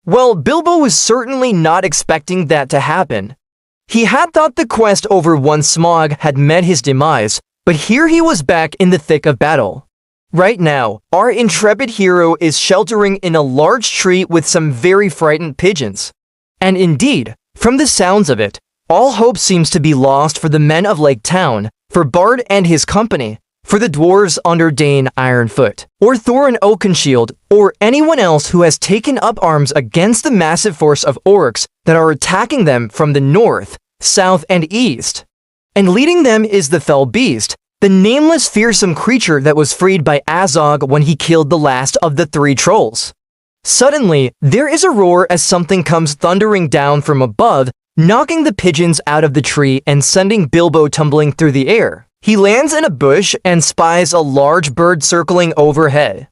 Well, Bilbo was certainly not expecting that to happen. He had thought the quest over one Smaug had met his demise, but here he was back in the thick of battle. Right now, our intrepid hero is sheltering in a large tree with some very frightened pigeons. And indeed, from the sounds of it, all hope seems to be lost for the men of Lake Town, for Bard and his company, for the dwarves under Dane Ironfoot, or Thorin Oakenshield, or anyone else who has taken up arms against the massive force of orcs that are attacking them from the north, south, and east. And leading them is the fell beast, the nameless fearsome creature that was freed by Azog when he killed the last of the 3 trolls. Suddenly, there is a roar as something comes thundering down from above, knocking the pigeons out of the tree and sending Bilbo tumbling through the air. He lands in a bush and spies a large bird circling overhead.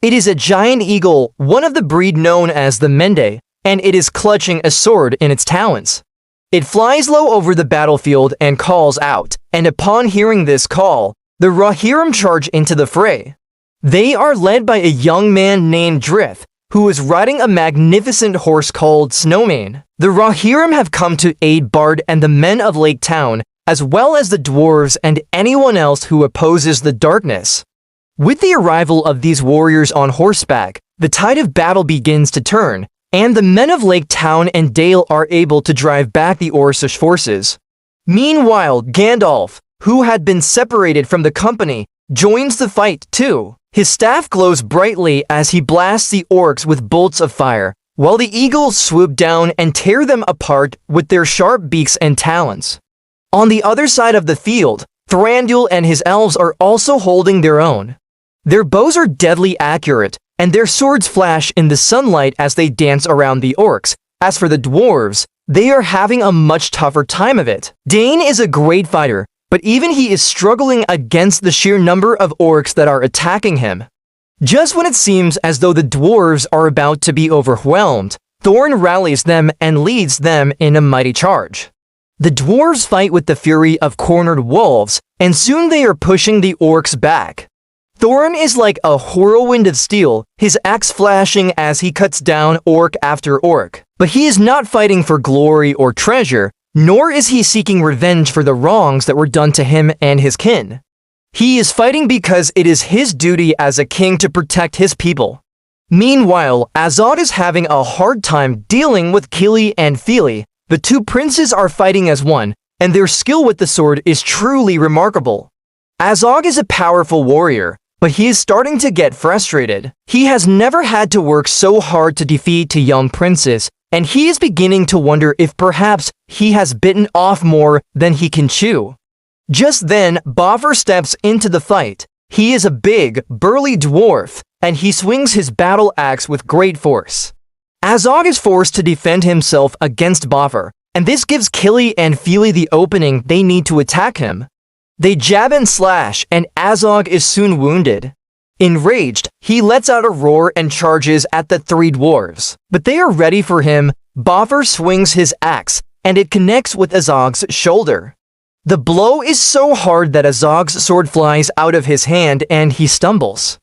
It is a giant eagle, one of the breed known as the Mende, and it is clutching a sword in its talons. It flies low over the battlefield and calls out, and upon hearing this call, the Rohirrim charge into the fray. They are led by a young man named Drith, who is riding a magnificent horse called Snowmane. The Rohirrim have come to aid Bard and the men of Lake Town, as well as the dwarves and anyone else who opposes the darkness. With the arrival of these warriors on horseback, the tide of battle begins to turn, and the men of Lake Town and Dale are able to drive back the Orcish forces. Meanwhile, Gandalf, who had been separated from the company, joins the fight too. His staff glows brightly as he blasts the orcs with bolts of fire, while the eagles swoop down and tear them apart with their sharp beaks and talons. On the other side of the field, Thranduil and his elves are also holding their own. Their bows are deadly accurate, and their swords flash in the sunlight as they dance around the orcs. As for the dwarves, they are having a much tougher time of it. Dane is a great fighter, but even he is struggling against the sheer number of orcs that are attacking him. Just when it seems as though the dwarves are about to be overwhelmed, Thorin rallies them and leads them in a mighty charge. The dwarves fight with the fury of cornered wolves, and soon they are pushing the orcs back. Thorin is like a whirlwind of steel, his axe flashing as he cuts down orc after orc. But he is not fighting for glory or treasure, nor is he seeking revenge for the wrongs that were done to him and his kin. He is fighting because it is his duty as a king to protect his people. Meanwhile, Azog is having a hard time dealing with Kili and Fili. The 2 princes are fighting as one, and their skill with the sword is truly remarkable. Azog is a powerful warrior, but he is starting to get frustrated. He has never had to work so hard to defeat 2 young princes, and he is beginning to wonder if perhaps he has bitten off more than he can chew. Just then, Bofur steps into the fight. He is a big, burly dwarf, and he swings his battle axe with great force. Azog is forced to defend himself against Bofur, and this gives Kili and Fili the opening they need to attack him. They jab and slash, and Azog is soon wounded. Enraged, he lets out a roar and charges at the 3 dwarves. But they are ready for him. Bofur swings his axe, and it connects with Azog's shoulder. The blow is so hard that Azog's sword flies out of his hand and he stumbles.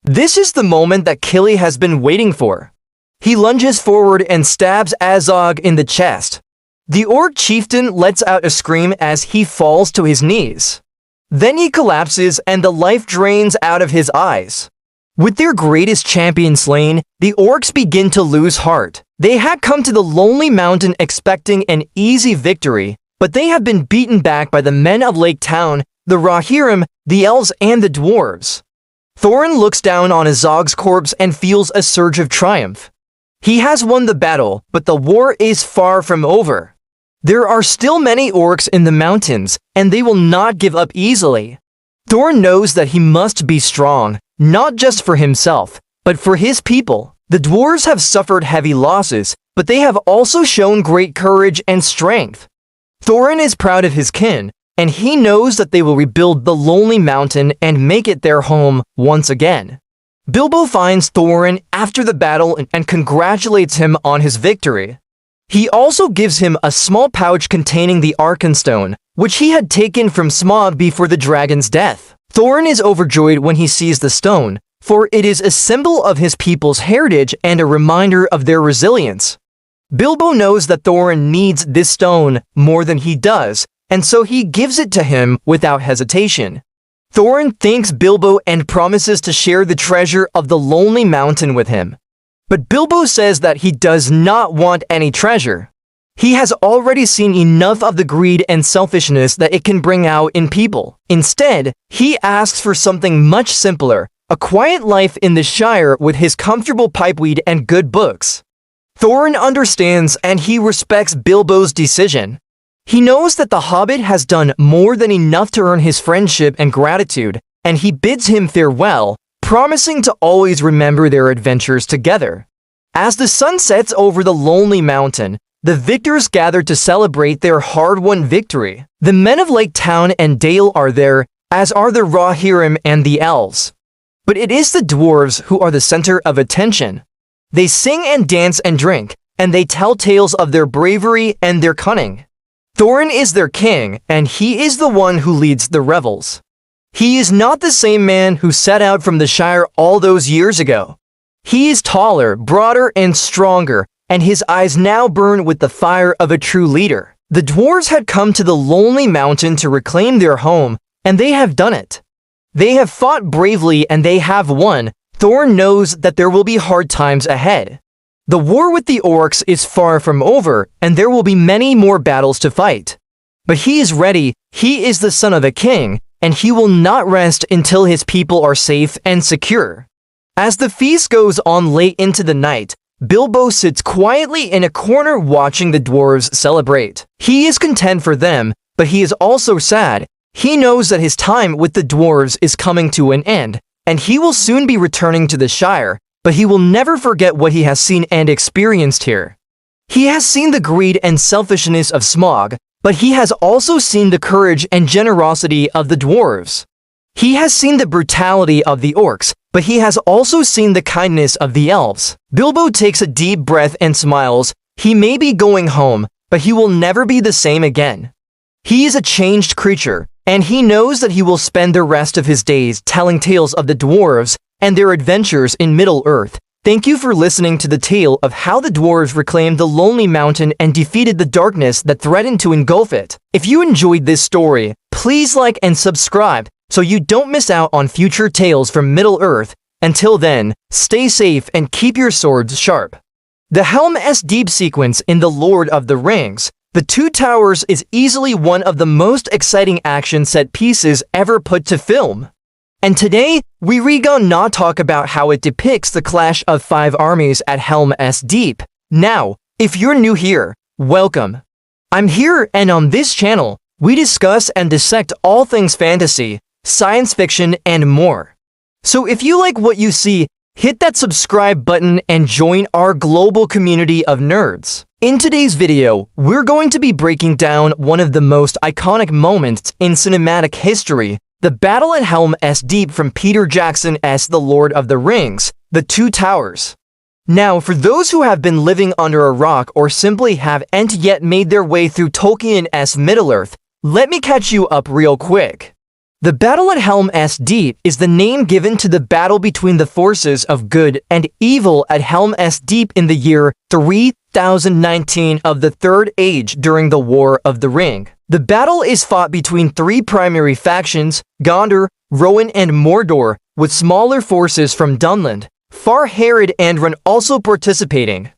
This is the moment that Kili has been waiting for. He lunges forward and stabs Azog in the chest. The orc chieftain lets out a scream as he falls to his knees. Then he collapses and the life drains out of his eyes. With their greatest champion slain, the orcs begin to lose heart. They had come to the lonely mountain expecting an easy victory, but they have been beaten back by the men of Lake Town, the Rohirrim, the Elves, and the Dwarves. Thorin looks down on Azog's corpse and feels a surge of triumph. He has won the battle, but the war is far from over. There are still many orcs in the mountains, and they will not give up easily. Thorin knows that he must be strong, not just for himself, but for his people. The dwarves have suffered heavy losses, but they have also shown great courage and strength. Thorin is proud of his kin, and he knows that they will rebuild the lonely mountain and make it their home once again. Bilbo finds Thorin after the battle and congratulates him on his victory. He also gives him a small pouch containing the Arkenstone, which he had taken from Smaug before the dragon's death. Thorin is overjoyed when he sees the stone, for it is a symbol of his people's heritage and a reminder of their resilience. Bilbo knows that Thorin needs this stone more than he does, and so he gives it to him without hesitation. Thorin thanks Bilbo and promises to share the treasure of the Lonely Mountain with him. But Bilbo says that he does not want any treasure. He has already seen enough of the greed and selfishness that it can bring out in people. Instead, he asks for something much simpler, a quiet life in the Shire with his comfortable pipeweed and good books. Thorin understands and he respects Bilbo's decision. He knows that the Hobbit has done more than enough to earn his friendship and gratitude, and he bids him farewell, promising to always remember their adventures together. As the sun sets over the Lonely Mountain, the victors gather to celebrate their hard-won victory. The men of Lake Town and Dale are there, as are the Rohirrim and the Elves. But it is the Dwarves who are the center of attention. They sing and dance and drink, and they tell tales of their bravery and their cunning. Thorin is their king, and he is the one who leads the revels. He is not the same man who set out from the Shire all those years ago. He is taller, broader, and stronger, and his eyes now burn with the fire of a true leader. The dwarves had come to the Lonely Mountain to reclaim their home, and they have done it. They have fought bravely and they have won. Thorin knows that there will be hard times ahead. The war with the Orcs is far from over, and there will be many more battles to fight. But he is ready. He is the son of a king, and he will not rest until his people are safe and secure. As the feast goes on late into the night, Bilbo sits quietly in a corner watching the dwarves celebrate. He is content for them, but he is also sad. He knows that his time with the dwarves is coming to an end, and he will soon be returning to the Shire, but he will never forget what he has seen and experienced here. He has seen the greed and selfishness of Smaug, but he has also seen the courage and generosity of the dwarves. He has seen the brutality of the orcs, but he has also seen the kindness of the elves. Bilbo takes a deep breath and smiles. He may be going home, but he will never be the same again. He is a changed creature, and he knows that he will spend the rest of his days telling tales of the dwarves and their adventures in Middle-earth. Thank you for listening to the tale of how the dwarves reclaimed the Lonely Mountain and defeated the darkness that threatened to engulf it. If you enjoyed this story, please like and subscribe so you don't miss out on future tales from Middle-earth. Until then, stay safe and keep your swords sharp. The Helm's Deep sequence in The Lord of the Rings, The Two Towers, is easily one of the most exciting action set pieces ever put to film. And today, we're gonna talk about how it depicts the clash of five armies at Helm's Deep. Now, if you're new here, welcome. I'm here, and on this channel, we discuss and dissect all things fantasy, science fiction, and more. So if you like what you see, hit that subscribe button and join our global community of nerds. In today's video, we're going to be breaking down one of the most iconic moments in cinematic history, the battle at Helm's Deep from Peter Jackson's The Lord of the Rings, The Two Towers. Now, for those who have been living under a rock or simply haven't yet made their way through Tolkien's Middle-earth, let me catch you up real quick. The battle at Helm's Deep is the name given to the battle between the forces of good and evil at Helm's Deep in the year 3019 of the Third Age during the War of the Ring. The battle is fought between three primary factions, Gondor, Rohan, and Mordor, with smaller forces from Dunland, Far-Harad, and Ren also participating.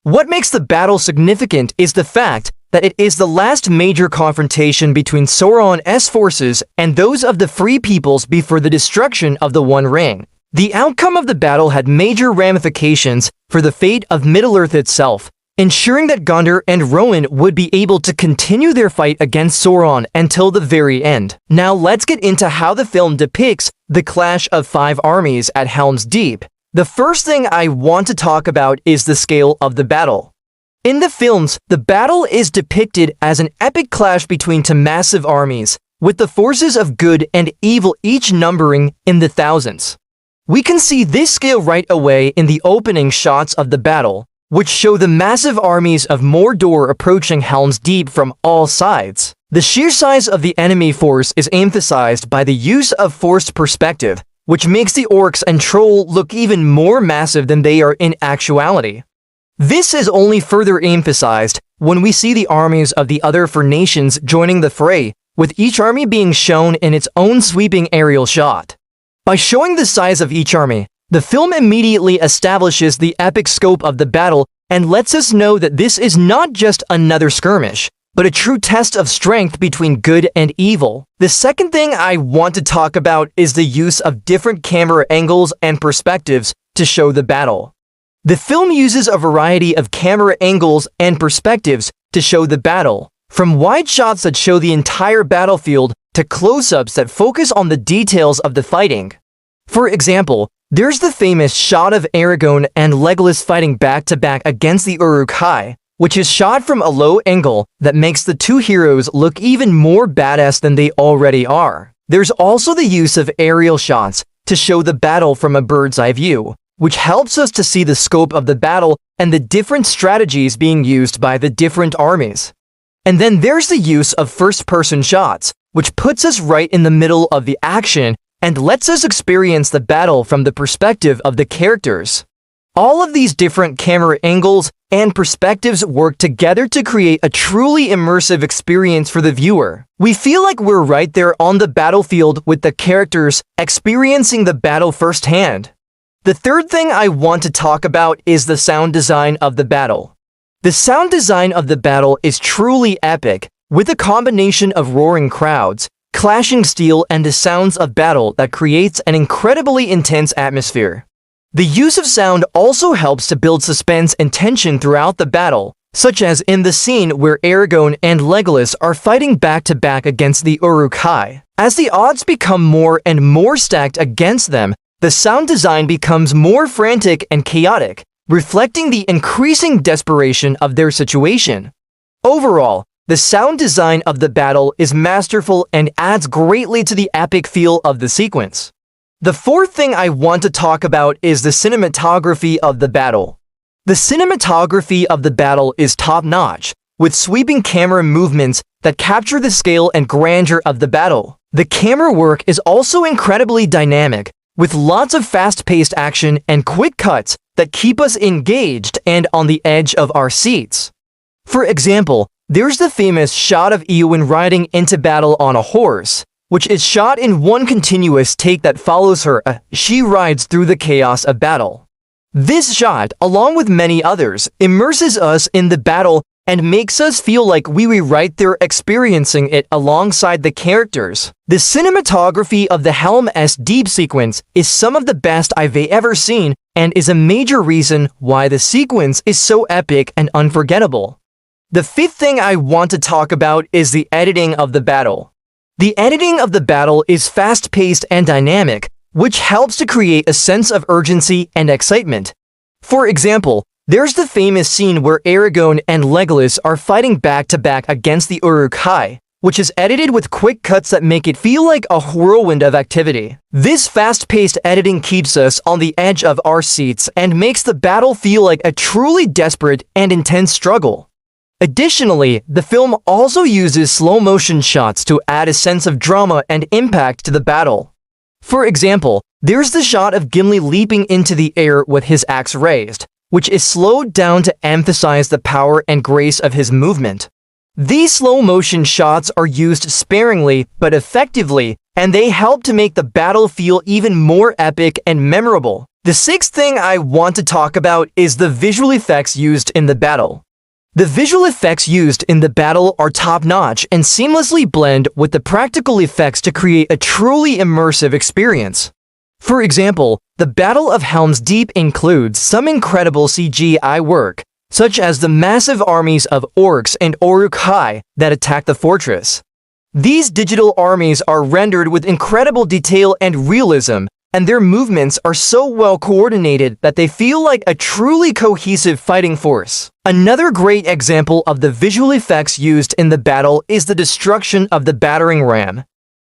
What makes the battle significant is the fact that it is the last major confrontation between Sauron's forces and those of the Free Peoples before the destruction of the One Ring. The outcome of the battle had major ramifications for the fate of Middle-earth itself, ensuring that Gondor and Rohan would be able to continue their fight against Sauron until the very end. Now let's get into how the film depicts the clash of five armies at Helm's Deep. The first thing I want to talk about is the scale of the battle. In the films, the battle is depicted as an epic clash between two massive armies, with the forces of good and evil each numbering in the thousands. We can see this scale right away in the opening shots of the battle, which show the massive armies of Mordor approaching Helm's Deep from all sides. The sheer size of the enemy force is emphasized by the use of forced perspective, which makes the orcs and troll look even more massive than they are in actuality. This is only further emphasized when we see the armies of the other four nations joining the fray, with each army being shown in its own sweeping aerial shot. By showing the size of each army, the film immediately establishes the epic scope of the battle and lets us know that this is not just another skirmish, but a true test of strength between good and evil. The second thing I want to talk about is the use of different camera angles and perspectives to show the battle. The film uses a variety of camera angles and perspectives to show the battle, from wide shots that show the entire battlefield to close-ups that focus on the details of the fighting. For example, there's the famous shot of Aragorn and Legolas fighting back-to-back against the Uruk-hai, which is shot from a low angle that makes the two heroes look even more badass than they already are. There's also the use of aerial shots to show the battle from a bird's eye view, which helps us to see the scope of the battle and the different strategies being used by the different armies. And then there's the use of first-person shots, which puts us right in the middle of the action and lets us experience the battle from the perspective of the characters. All of these different camera angles and perspectives work together to create a truly immersive experience for the viewer. We feel like we're right there on the battlefield with the characters experiencing the battle firsthand. The third thing I want to talk about is the sound design of the battle. The sound design of the battle is truly epic, with a combination of roaring crowds, clashing steel, and the sounds of battle that creates an incredibly intense atmosphere. The use of sound also helps to build suspense and tension throughout the battle, such as in the scene where Aragorn and Legolas are fighting back-to-back against the Uruk-hai. As the odds become more and more stacked against them, the sound design becomes more frantic and chaotic, reflecting the increasing desperation of their situation. Overall, the sound design of the battle is masterful and adds greatly to the epic feel of the sequence. The fourth thing I want to talk about is the cinematography of the battle. The cinematography of the battle is top-notch, with sweeping camera movements that capture the scale and grandeur of the battle. The camera work is also incredibly dynamic, with lots of fast-paced action and quick cuts that keep us engaged and on the edge of our seats. For example, there's the famous shot of Eowyn riding into battle on a horse, which is shot in one continuous take that follows her as she rides through the chaos of battle. This shot, along with many others, immerses us in the battle and makes us feel like we were right there experiencing it alongside the characters. The cinematography of the Helm's Deep sequence is some of the best I've ever seen and is a major reason why the sequence is so epic and unforgettable. The fifth thing I want to talk about is the editing of the battle. The editing of the battle is fast-paced and dynamic, which helps to create a sense of urgency and excitement. For example, there's the famous scene where Aragorn and Legolas are fighting back-to-back against the Uruk-hai, which is edited with quick cuts that make it feel like a whirlwind of activity. This fast-paced editing keeps us on the edge of our seats and makes the battle feel like a truly desperate and intense struggle. Additionally, the film also uses slow-motion shots to add a sense of drama and impact to the battle. For example, there's the shot of Gimli leaping into the air with his axe raised, which is slowed down to emphasize the power and grace of his movement. These slow-motion shots are used sparingly but effectively, and they help to make the battle feel even more epic and memorable. The sixth thing I want to talk about is the visual effects used in the battle. The visual effects used in the battle are top-notch and seamlessly blend with the practical effects to create a truly immersive experience. For example, the Battle of Helm's Deep includes some incredible CGI work, such as the massive armies of Orcs and Uruk-hai that attack the fortress. These digital armies are rendered with incredible detail and realism, and their movements are so well coordinated that they feel like a truly cohesive fighting force. Another great example of the visual effects used in the battle is the destruction of the battering ram.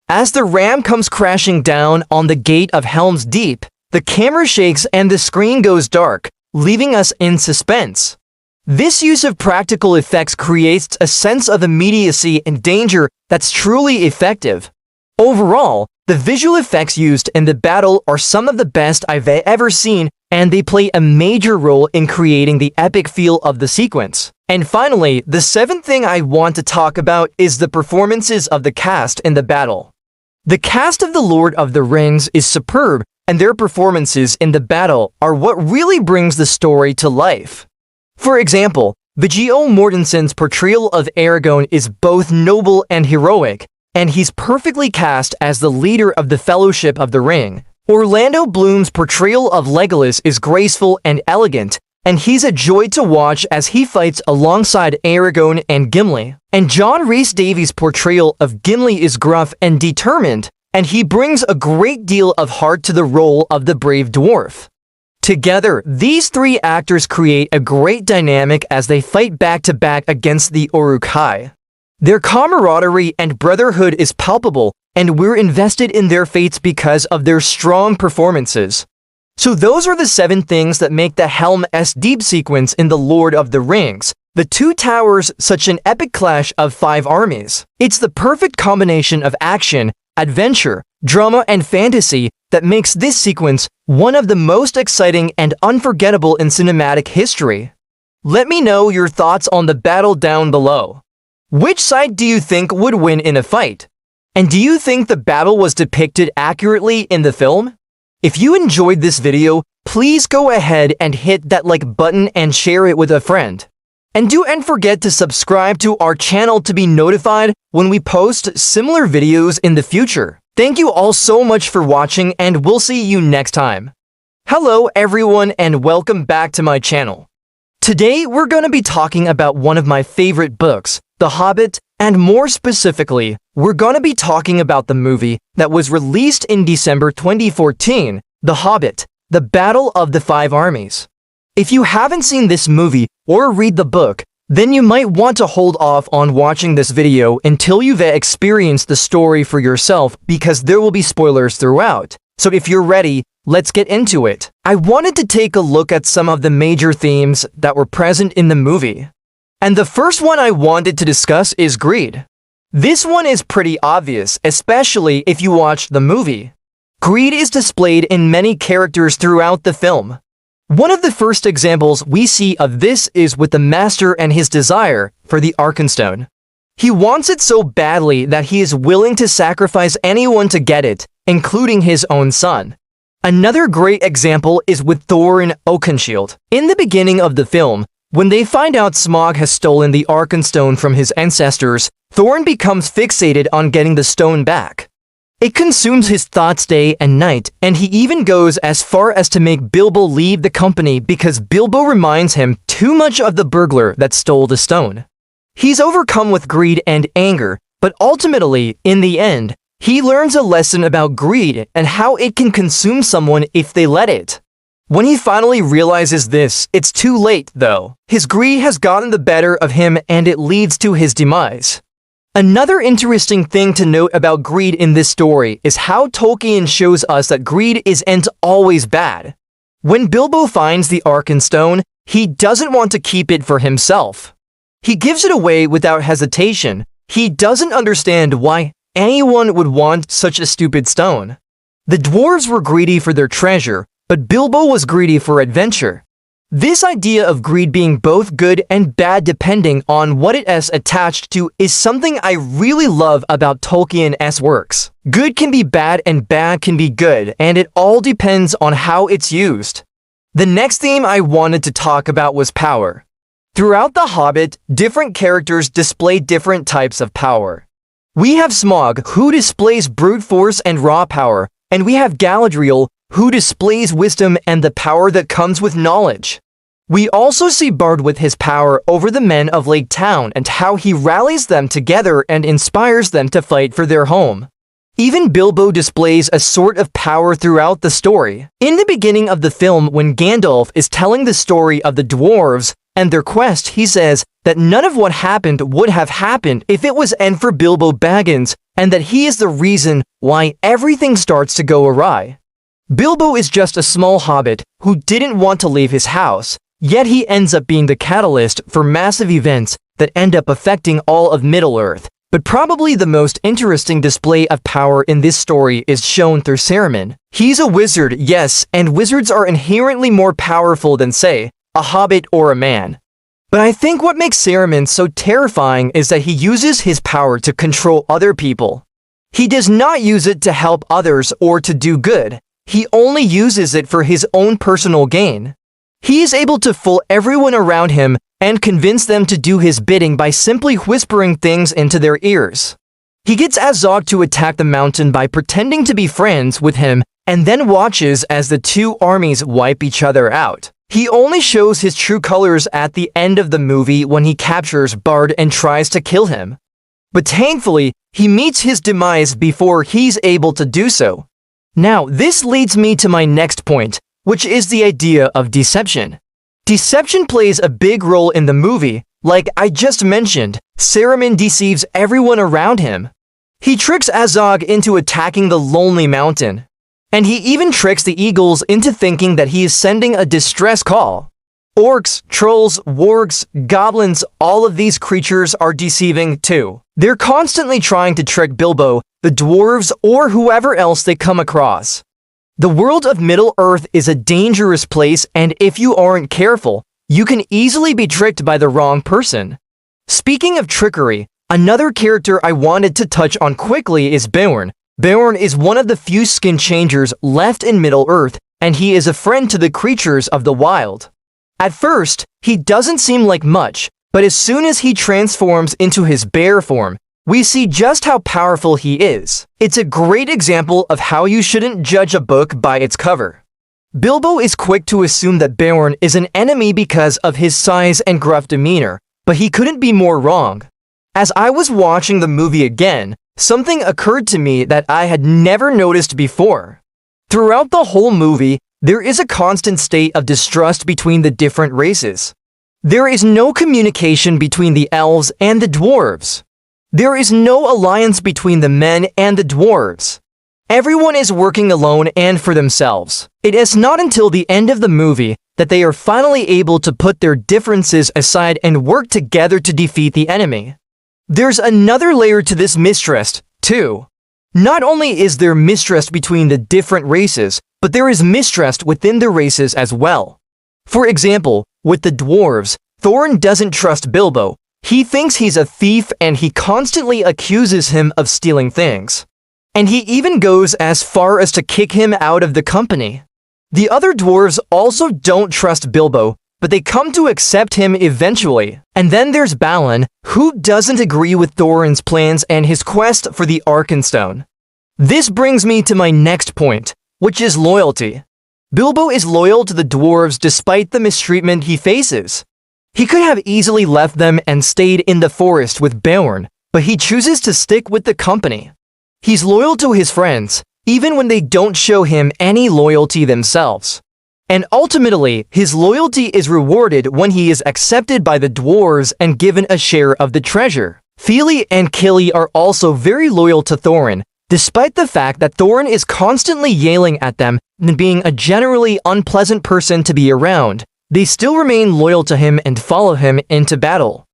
As the ram comes crashing down on the gate of Helm's Deep, the camera shakes and the screen goes dark, leaving us in suspense. This use of practical effects creates a sense of immediacy and danger that's truly effective. Overall, The visual effects used in the battle are some of the best I've ever seen, and they play a major role in creating the epic feel of the sequence. And finally, the seventh thing I want to talk about is the performances of the cast in the battle. The cast of The Lord of the Rings is superb, and their performances in the battle are what really brings the story to life. For example, Viggo Mortensen's portrayal of Aragorn is both noble and heroic, and he's perfectly cast as the leader of the Fellowship of the Ring. Orlando Bloom's portrayal of Legolas is graceful and elegant, and he's a joy to watch as he fights alongside Aragorn and Gimli. And John Rhys-Davies' portrayal of Gimli is gruff and determined, and he brings a great deal of heart to the role of the brave dwarf. Together, these three actors create a great dynamic as they fight back-to-back against the Uruk-hai. Their camaraderie and brotherhood is palpable, and we're invested in their fates because of their strong performances. So those are the 7 things that make the Helm's Deep sequence in The Lord of the Rings, The Two Towers, such an epic clash of 5 armies. It's the perfect combination of action, adventure, drama, and fantasy that makes this sequence one of the most exciting and unforgettable in cinematic history. Let me know your thoughts on the battle down below. Which side do you think would win in a fight? And do you think the battle was depicted accurately in the film? If you enjoyed this video, please go ahead and hit that like button and share it with a friend. And don't forget to subscribe to our channel to be notified when we post similar videos in the future. Thank you all so much for watching, and we'll see you next time. Hello everyone, and welcome back to my channel. Today we're going to be talking about one of my favorite books, The Hobbit, and more specifically, we're going to be talking about the movie that was released in December 2014, The Hobbit, The Battle of the Five Armies. If you haven't seen this movie or read the book, then you might want to hold off on watching this video until you've experienced the story for yourself, because there will be spoilers throughout. So if you're ready, let's get into it. I wanted to take a look at some of the major themes that were present in the movie. And the first one I wanted to discuss is greed. This one is pretty obvious, especially if you watch the movie. Greed is displayed in many characters throughout the film. One of the first examples we see of this is with the Master and his desire for the Arkenstone. He wants it so badly that he is willing to sacrifice anyone to get it, including his own son. Another great example is with Thorin Oakenshield. In the beginning of the film, when they find out Smaug has stolen the Arkenstone from his ancestors, Thorin becomes fixated on getting the stone back. It consumes his thoughts day and night, and he even goes as far as to make Bilbo leave the company because Bilbo reminds him too much of the burglar that stole the stone. He's overcome with greed and anger, but ultimately, in the end, he learns a lesson about greed and how it can consume someone if they let it. When he finally realizes this, it's too late, though. His greed has gotten the better of him, and it leads to his demise. Another interesting thing to note about greed in this story is how Tolkien shows us that greed isn't always bad. When Bilbo finds the Arkenstone, he doesn't want to keep it for himself. He gives it away without hesitation. He doesn't understand why anyone would want such a stupid stone. The dwarves were greedy for their treasure, but Bilbo was greedy for adventure. This idea of greed being both good and bad depending on what it is attached to is something I really love about Tolkien's works. Good can be bad and bad can be good, and it all depends on how it's used. The next theme I wanted to talk about was power. Throughout The Hobbit, different characters display different types of power. We have Smaug, who displays brute force and raw power, and we have Galadriel, who displays wisdom and the power that comes with knowledge. We also see Bard with his power over the men of Lake Town and how he rallies them together and inspires them to fight for their home. Even Bilbo displays a sort of power throughout the story. In the beginning of the film, when Gandalf is telling the story of the dwarves and their quest, he says that none of what happened would have happened if it wasn't for Bilbo Baggins, and that he is the reason why everything starts to go awry. Bilbo is just a small hobbit who didn't want to leave his house, yet he ends up being the catalyst for massive events that end up affecting all of Middle-earth, But probably the most interesting display of power in this story is shown through Saruman. He's a wizard, yes, and wizards are inherently more powerful than, say, a hobbit or a man. But I think what makes Saruman so terrifying is that he uses his power to control other people. He does not use it to help others or to do good. He only uses it for his own personal gain. He is able to fool everyone around him and convince them to do his bidding by simply whispering things into their ears. He gets Azog to attack the mountain by pretending to be friends with him and then watches as the two armies wipe each other out. He only shows his true colors at the end of the movie when he captures Bard and tries to kill him. But thankfully, he meets his demise before he's able to do so. Now, this leads me to my next point, which is the idea of deception. Deception plays a big role in the movie. Like I just mentioned, Saruman deceives everyone around him. He tricks Azog into attacking the Lonely Mountain. And he even tricks the eagles into thinking that he is sending a distress call. Orcs, trolls, wargs, goblins, all of these creatures are deceiving too. They're constantly trying to trick Bilbo, the dwarves, or whoever else they come across. The world of Middle-earth is a dangerous place, and if you aren't careful, you can easily be tricked by the wrong person. Speaking of trickery, another character I wanted to touch on quickly is Beorn. Beorn is one of the few skin changers left in Middle-earth, and he is a friend to the creatures of the wild. At first, he doesn't seem like much, but as soon as he transforms into his bear form, we see just how powerful he is. It's a great example of how you shouldn't judge a book by its cover. Bilbo is quick to assume that Beorn is an enemy because of his size and gruff demeanor, but he couldn't be more wrong. As I was watching the movie again, something occurred to me that I had never noticed before. Throughout the whole movie, there is a constant state of distrust between the different races. There is no communication between the elves and the dwarves. There is no alliance between the men and the dwarves. Everyone is working alone and for themselves. It is not until the end of the movie that they are finally able to put their differences aside and work together to defeat the enemy. There's another layer to this mistrust, too. Not only is there mistrust between the different races, but there is mistrust within the races as well. For example, with the dwarves, Thorin doesn't trust Bilbo. He thinks he's a thief and he constantly accuses him of stealing things. And he even goes as far as to kick him out of the company. The other dwarves also don't trust Bilbo, but they come to accept him eventually. And then there's Balin, who doesn't agree with Thorin's plans and his quest for the Arkenstone. This brings me to my next point, which is loyalty. Bilbo is loyal to the dwarves despite the mistreatment he faces. He could have easily left them and stayed in the forest with Beorn, but he chooses to stick with the company. He's loyal to his friends, even when they don't show him any loyalty themselves. And ultimately, his loyalty is rewarded when he is accepted by the dwarves and given a share of the treasure. Fili and Kili are also very loyal to Thorin, despite the fact that Thorin is constantly yelling at them and being a generally unpleasant person to be around. They still remain loyal to him and follow him into battle.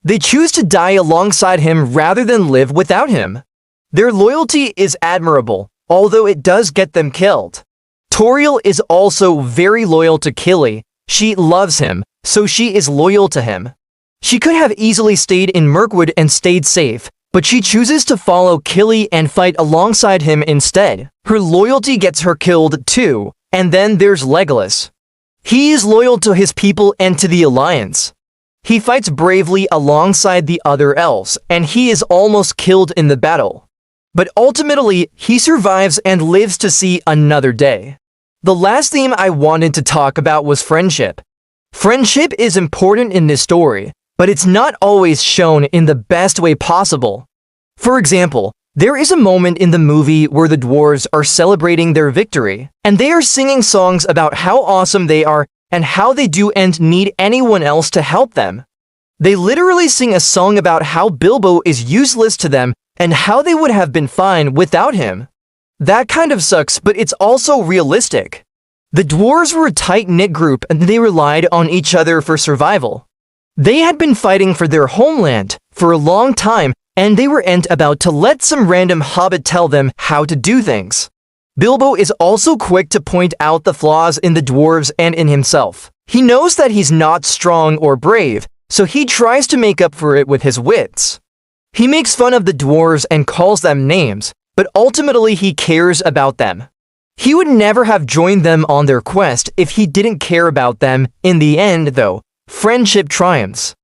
They choose to die alongside him rather than live without him. Their loyalty is admirable, although it does get them killed. Tauriel is also very loyal to Kili. She loves him, so she is loyal to him. She could have easily stayed in Mirkwood and stayed safe, but she chooses to follow Kili and fight alongside him instead. Her loyalty gets her killed too, and then there's Legolas. He is loyal to his people and to the Alliance. He fights bravely alongside the other elves, and he is almost killed in the battle. But ultimately, he survives and lives to see another day. The last theme I wanted to talk about was friendship. Friendship is important in this story, but it's not always shown in the best way possible. For example, there is a moment in the movie where the dwarves are celebrating their victory, and they are singing songs about how awesome they are and how they do and need anyone else to help them. They literally sing a song about how Bilbo is useless to them and how they would have been fine without him. That kind of sucks, but it's also realistic. The dwarves were a tight-knit group and they relied on each other for survival. They had been fighting for their homeland for a long time, and they weren't about to let some random hobbit tell them how to do things. Bilbo is also quick to point out the flaws in the dwarves and in himself. He knows that he's not strong or brave, so he tries to make up for it with his wits. He makes fun of the dwarves and calls them names, but ultimately he cares about them. He would never have joined them on their quest if he didn't care about them. In the end, though, friendship triumphs.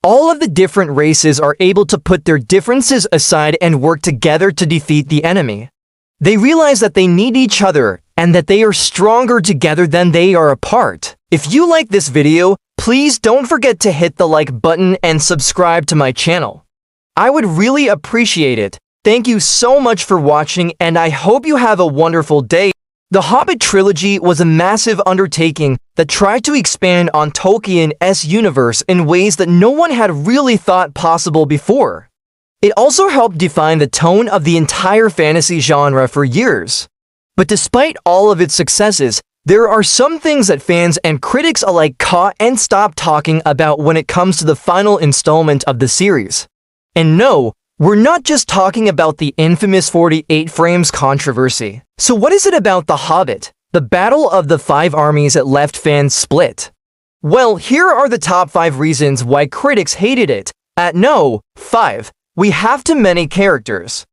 All of the different races are able to put their differences aside and work together to defeat the enemy. They realize that they need each other and that they are stronger together than they are apart. If you like this video, please don't forget to hit the like button and subscribe to my channel. I would really appreciate it. Thank you so much for watching, and I hope you have a wonderful day. The Hobbit trilogy was a massive undertaking that tried to expand on Tolkien's universe in ways that no one had really thought possible before. It also helped define the tone of the entire fantasy genre for years. But despite all of its successes, there are some things that fans and critics alike caught and stopped talking about when it comes to the final installment of the series. And no, we're not just talking about the infamous 48 frames controversy. So what is it about The Hobbit, the Battle of the Five Armies, that left fans split? Well, here are the top 5 reasons why critics hated it. At no. 5. We have too many characters.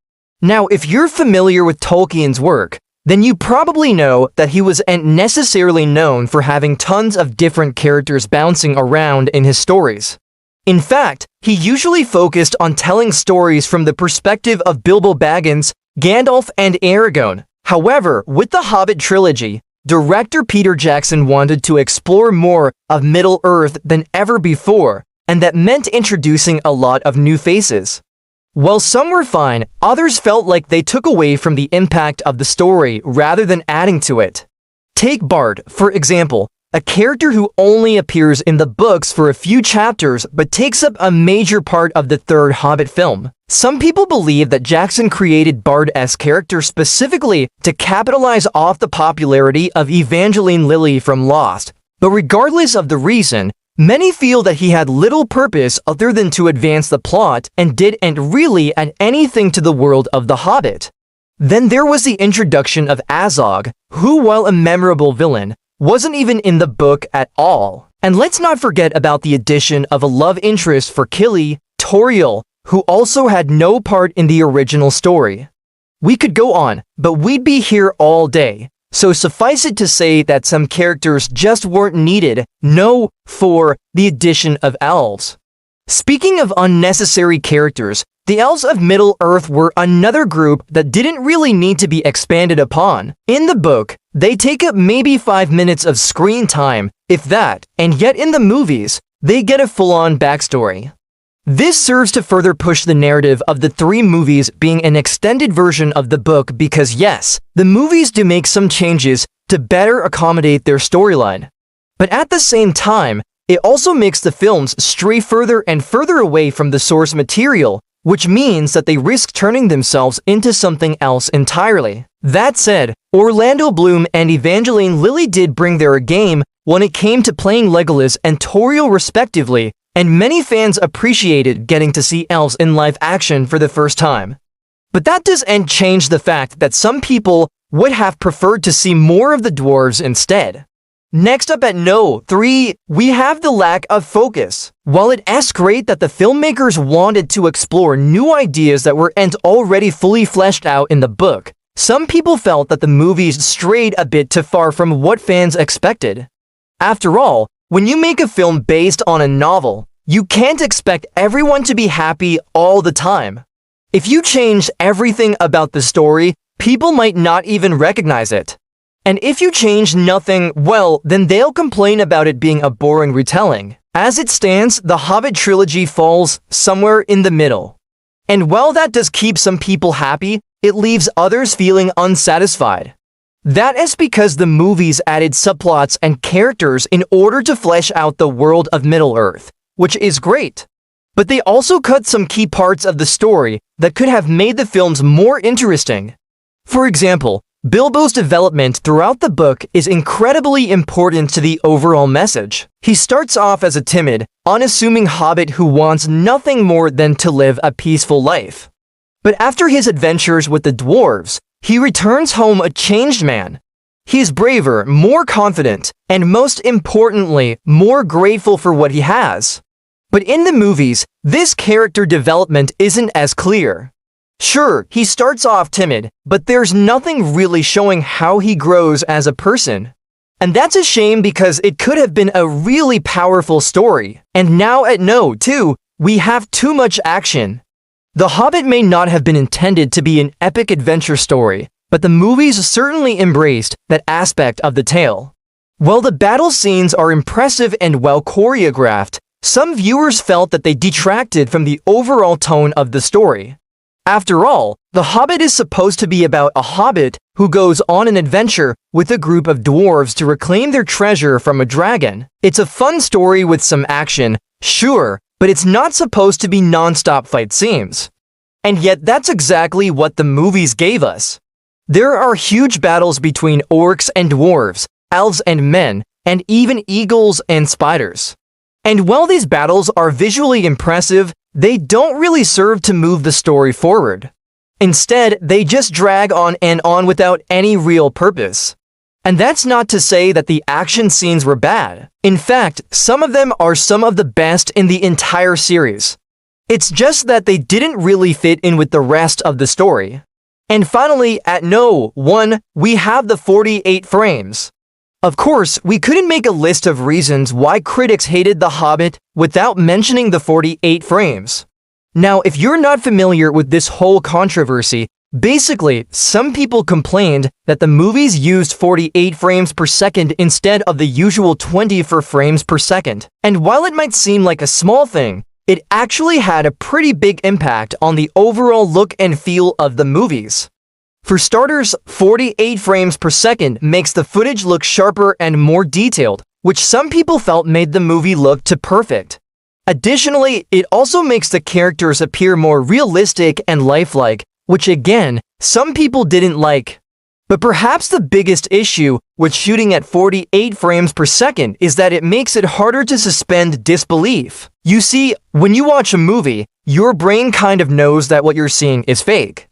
Now, if you're familiar with Tolkien's work, then you probably know that he wasn't necessarily known for having tons of different characters bouncing around in his stories. In fact, he usually focused on telling stories from the perspective of Bilbo Baggins, Gandalf, and Aragorn. However, with the Hobbit trilogy, director Peter Jackson wanted to explore more of Middle-earth than ever before, and that meant introducing a lot of new faces. While some were fine, others felt like they took away from the impact of the story rather than adding to it. Take Bard, for example, a character who only appears in the books for a few chapters but takes up a major part of the third Hobbit film. Some people believe that Jackson created Bard's character specifically to capitalize off the popularity of Evangeline Lilly from Lost, but regardless of the reason, many feel that he had little purpose other than to advance the plot and didn't really add anything to the world of The Hobbit. Then there was the introduction of Azog, who, while a memorable villain, wasn't even in the book at all. And let's not forget about the addition of a love interest for Kili, Toriel, who also had no part in the original story. We could go on, but we'd be here all day. So suffice it to say that some characters just weren't needed. No. 4. The addition of Elves. Speaking of unnecessary characters, the Elves of Middle-earth were another group that didn't really need to be expanded upon. In the book, they take up maybe 5 minutes of screen time, if that, and yet in the movies, they get a full-on backstory. This serves to further push the narrative of the 3 movies being an extended version of the book because yes, the movies do make some changes to better accommodate their storyline. But at the same time, it also makes the films stray further and further away from the source material, which means that they risk turning themselves into something else entirely. That said, Orlando Bloom and Evangeline Lilly did bring their game when it came to playing Legolas and Toriel respectively, and many fans appreciated getting to see elves in live action for the first time. But that doesn't change the fact that some people would have preferred to see more of the dwarves instead. Next up at no. 3, we have the lack of focus. While it's great that the filmmakers wanted to explore new ideas that weren't already fully fleshed out in the book, some people felt that the movies strayed a bit too far from what fans expected. After all, when you make a film based on a novel, you can't expect everyone to be happy all the time. If you change everything about the story, people might not even recognize it. And if you change nothing, well, then they'll complain about it being a boring retelling. As it stands, the Hobbit trilogy falls somewhere in the middle. And while that does keep some people happy, it leaves others feeling unsatisfied. That is because the movies added subplots and characters in order to flesh out the world of Middle-earth, which is great. But they also cut some key parts of the story that could have made the films more interesting. For example, Bilbo's development throughout the book is incredibly important to the overall message. He starts off as a timid, unassuming hobbit who wants nothing more than to live a peaceful life. But after his adventures with the dwarves, he returns home a changed man. He is braver, more confident, and most importantly, more grateful for what he has. But in the movies, this character development isn't as clear. Sure, he starts off timid, but there's nothing really showing how he grows as a person. And that's a shame because it could have been a really powerful story. And now at No 2, we have too much action. The Hobbit may not have been intended to be an epic adventure story, but the movies certainly embraced that aspect of the tale. While the battle scenes are impressive and well choreographed, some viewers felt that they detracted from the overall tone of the story. After all, The Hobbit is supposed to be about a hobbit who goes on an adventure with a group of dwarves to reclaim their treasure from a dragon. It's a fun story with some action, sure, but it's not supposed to be non-stop fight scenes. And yet that's exactly what the movies gave us. There are huge battles between orcs and dwarves, elves and men, and even eagles and spiders. And while these battles are visually impressive, they don't really serve to move the story forward. Instead, they just drag on and on without any real purpose. And that's not to say that the action scenes were bad. In fact, some of them are some of the best in the entire series. It's just that they didn't really fit in with the rest of the story. And finally, at No 1, we have the 48 frames. Of course, we couldn't make a list of reasons why critics hated The Hobbit without mentioning the 48 frames. Now, if you're not familiar with this whole controversy, basically, some people complained that the movies used 48 frames per second instead of the usual 24 frames per second. And while it might seem like a small thing, it actually had a pretty big impact on the overall look and feel of the movies. For starters, 48 frames per second makes the footage look sharper and more detailed, which some people felt made the movie look too perfect. Additionally, it also makes the characters appear more realistic and lifelike, which again, some people didn't like. But perhaps the biggest issue with shooting at 48 frames per second is that it makes it harder to suspend disbelief. You see, when you watch a movie, your brain kind of knows that what you're seeing is fake.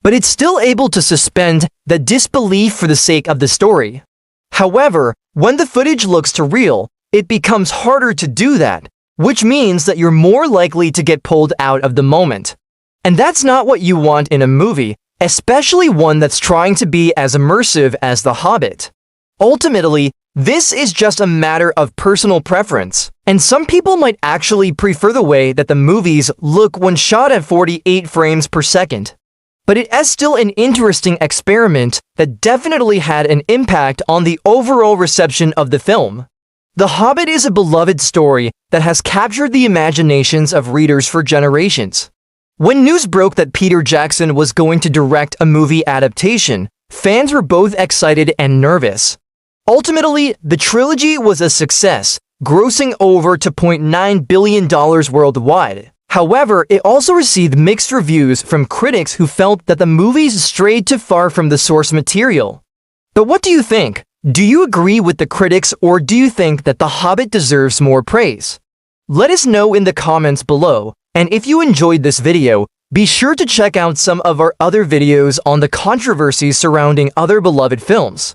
But it's still able to suspend the disbelief for the sake of the story. However, when the footage looks too real, it becomes harder to do that, which means that you're more likely to get pulled out of the moment. And that's not what you want in a movie, especially one that's trying to be as immersive as The Hobbit. Ultimately, this is just a matter of personal preference, and some people might actually prefer the way that the movies look when shot at 48 frames per second. But it is still an interesting experiment that definitely had an impact on the overall reception of the film. The Hobbit is a beloved story that has captured the imaginations of readers for generations. When news broke that Peter Jackson was going to direct a movie adaptation, fans were both excited and nervous. Ultimately, the trilogy was a success, grossing over $2.9 billion worldwide. However, it also received mixed reviews from critics who felt that the movies strayed too far from the source material. But what do you think? Do you agree with the critics, or do you think that The Hobbit deserves more praise? Let us know in the comments below, and if you enjoyed this video, be sure to check out some of our other videos on the controversies surrounding other beloved films.